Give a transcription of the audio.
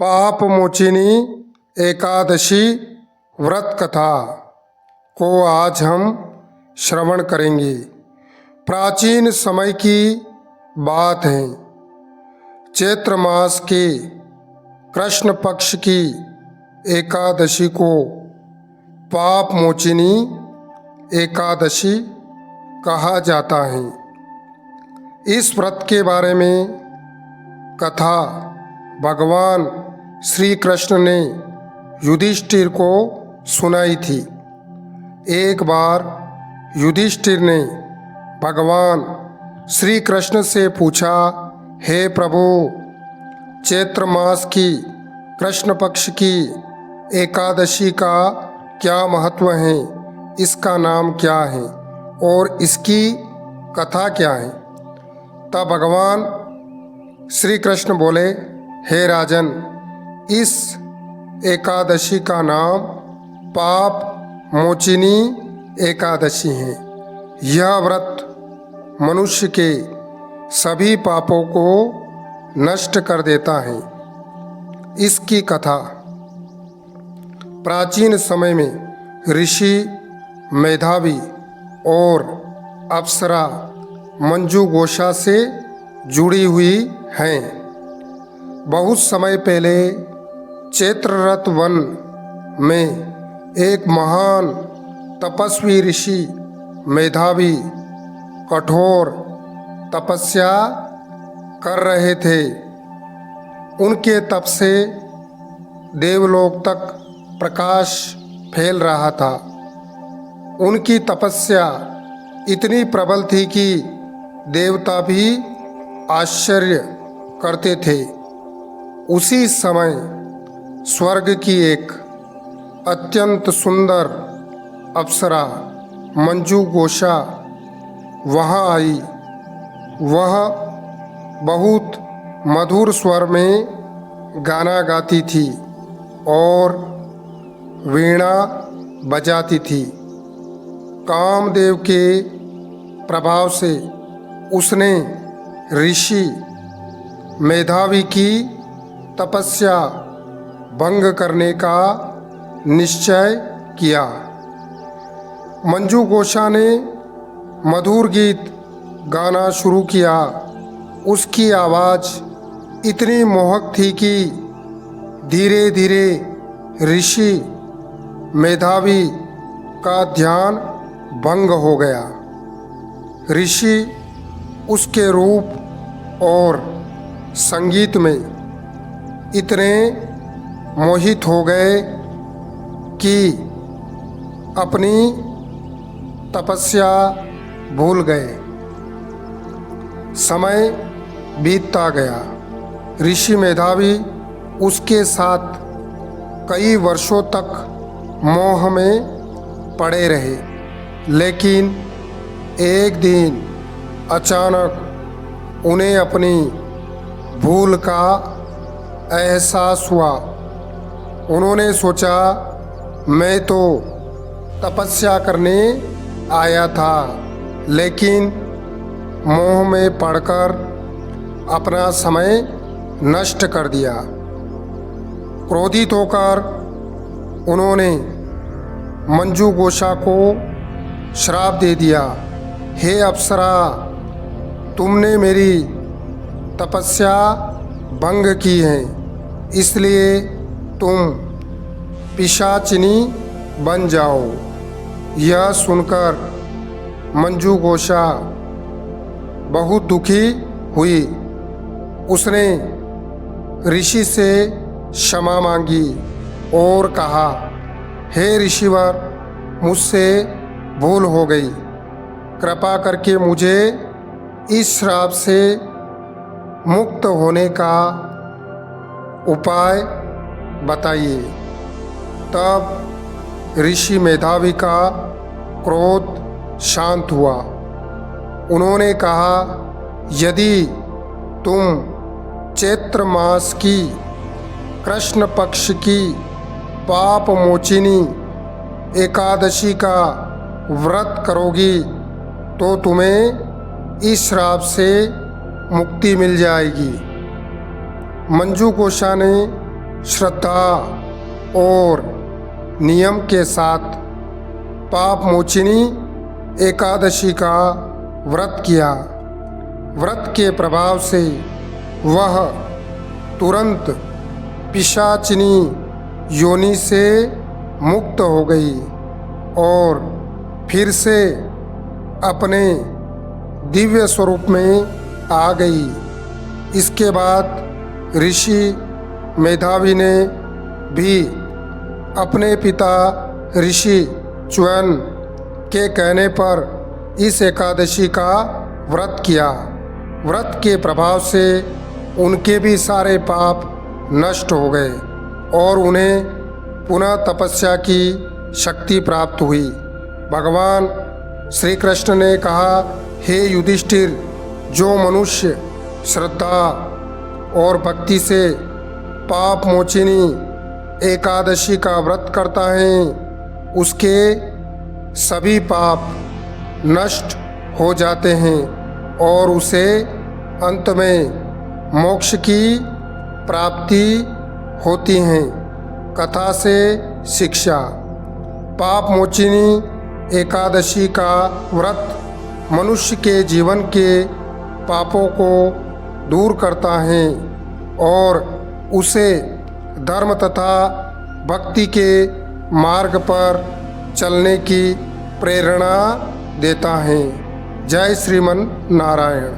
पाप मोचिनी एकादशी व्रत कथा को आज हम श्रवण करेंगे। प्राचीन समय की बात है। चैत्र मास के कृष्ण पक्ष की एकादशी को पाप मोचिनी एकादशी कहा जाता है। इस व्रत के बारे में कथा भगवान श्री कृष्ण ने युधिष्ठिर को सुनाई थी। एक बार युधिष्ठिर ने भगवान श्री कृष्ण से पूछा, हे प्रभु, चैत्र मास की कृष्ण पक्ष की एकादशी का क्या महत्व है, इसका नाम क्या है और इसकी कथा क्या है। तब भगवान श्री कृष्ण बोले, हे राजन, इस एकादशी का नाम पाप मोचिनी एकादशी है। यह व्रत मनुष्य के सभी पापों को नष्ट कर देता है। इसकी कथा प्राचीन समय में ऋषि मेधावी और अप्सरा मंजू गोषा से जुड़ी हुई हैं। बहुत समय पहले चैत्ररथ वन में एक महान तपस्वी ऋषि मेधावी कठोर तपस्या कर रहे थे। उनके तप से देवलोक तक प्रकाश फैल रहा था। उनकी तपस्या इतनी प्रबल थी कि देवता भी आश्चर्य करते थे। उसी समय स्वर्ग की एक अत्यंत सुंदर अप्सरा मंजू गोषा वहाँ आई। वह बहुत मधुर स्वर में गाना गाती थी और वीणा बजाती थी। कामदेव के प्रभाव से उसने ऋषि मेधावी की तपस्या भंग करने का निश्चय किया। मंजू गोषा ने मधुर गीत गाना शुरू किया। उसकी आवाज़ इतनी मोहक थी कि धीरे धीरे ऋषि मेधावी का ध्यान भंग हो गया। ऋषि उसके रूप और संगीत में इतने मोहित हो गए कि अपनी तपस्या भूल गए। समय बीतता गया। ऋषि मेधावी उसके साथ कई वर्षों तक मोह में पड़े रहे। लेकिन एक दिन अचानक उन्हें अपनी भूल का एहसास हुआ। उन्होंने सोचा, मैं तो तपस्या करने आया था, लेकिन मोह में पड़कर अपना समय नष्ट कर दिया। क्रोधित होकर उन्होंने मंजू गोषा को श्राप दे दिया, हे अप्सरा, तुमने मेरी तपस्या भंग की है, इसलिए तुम पिशाचिनी बन जाओ। यह सुनकर मंजू गोषा बहुत दुखी हुई। उसने ऋषि से क्षमा मांगी और कहा, हे ऋषिवर, मुझसे भूल हो गई। कृपा करके मुझे इस श्राप से मुक्त होने का उपाय बताइए। तब ऋषि मेधावी का क्रोध शांत हुआ। उन्होंने कहा, यदि तुम चैत्र मास की कृष्ण पक्ष की पाप मोचिनी एकादशी का व्रत करोगी तो तुम्हें इस श्राप से मुक्ति मिल जाएगी। मंजू गोषा ने श्रद्धा और नियम के साथ पाप मोचिनी एकादशी का व्रत किया। व्रत के प्रभाव से वह तुरंत पिशाचिनी योनि से मुक्त हो गई और फिर से अपने दिव्य स्वरूप में आ गई। इसके बाद ऋषि मेधावी ने भी अपने पिता ऋषि च्युन के कहने पर इस एकादशी का व्रत किया। व्रत के प्रभाव से उनके भी सारे पाप नष्ट हो गए और उन्हें पुनः तपस्या की शक्ति प्राप्त हुई। भगवान श्री कृष्ण ने कहा, हे युधिष्ठिर, जो मनुष्य श्रद्धा और भक्ति से पाप मोचिनी एकादशी का व्रत करता है, उसके सभी पाप नष्ट हो जाते हैं और उसे अंत में मोक्ष की प्राप्ति होती है। कथा से शिक्षा। पाप मोचिनी एकादशी का व्रत मनुष्य के जीवन के पापों को दूर करता है और उसे धर्म तथा भक्ति के मार्ग पर चलने की प्रेरणा देता है। जय श्रीमन नारायण।